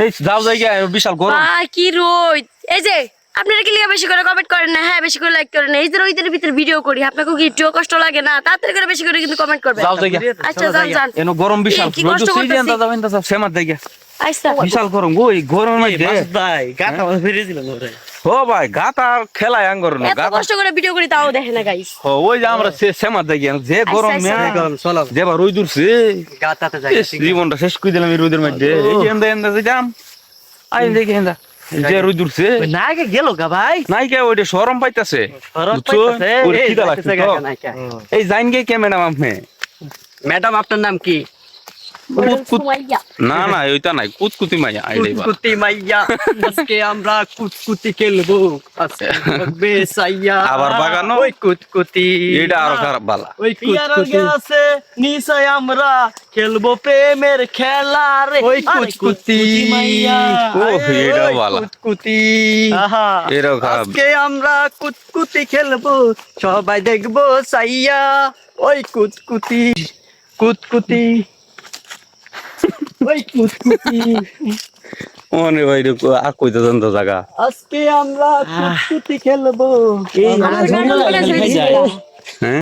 এই যাও জায়গা বিশাল গরম। কি রোদ এই যে আপনারা কি লিগা বেশি করে কমেন্ট করেন না? হ্যাঁ বেশি করে লাইক করেন না। এই যে রোদের ভিতরে ভিডিও করি, আপনাকে কি একটু কষ্ট লাগে না? তাড়াতাড়ি করে বেশি করে কিন্তু কমেন্ট করবেন। যাও জায়গা। আচ্ছা যান যান। এনো গরম বিশাল। কি রোদ কষ্ট সেই করতেছি। দিন দাদা বিন্দা সেমার জায়গা। আচ্ছা বিশাল গরম ওই গরমের মধ্যে। ভাই গাটা ফিরে দিলাম ওরে। ও ভাই গাতার খেলায় আঙ্গর না এত গাতা। কষ্ট করে ভিডিও করি তাও দেখে না গাইস। ওই যে আমরা সেমার জায়গা যে গরম আচ্ছা, না গরম চলো যে বা রোদ উঠছে গাটাতে যাই জীবনটা শেষ করে দিলাম এই রোদের মধ্যে। এই যে এন্দা এন্দা যাইতাম আই দেখে এন্দা যে রোদ উঠছে না আগে গেল গা ভাই নাই কে ওইটা শরম পাইতাছে খিদা লাগছে তো। এই জাইন গে কে ম্যাডাম আপনি? ম্যাডাম আপনার নাম কি? সুমাইয়া। না না ওইটা নাই কুতকুতি মাইয়া আইডাই বা কুতকুতি মাইয়া আজকে আমরা কুতকুতি খেলবো আজকে হবে সাইয়া আবার বাগানো? ওই কুতকুতি এটা আরো খারাপ বালা। ওই কুতকুতি আছে নিশ্চয় আমরা খেলবো প্রেমের খেলা রে ওই কুতকুতি মাইয়া ও এটাও বালা। কুতকুতি এটাও খারাপ। আজকে আমরা কুতকুতি খেলবো সবাই দেখবো সাইয়া ওই কুতকুতি কুতকুতি ওই কুতকুতি মনে ভাই আর কইতে জানতো জায়গা আজকে আমরা কুতকুতি খেলবো আমার গান বলে ছেড়ে দিছি। হ্যাঁ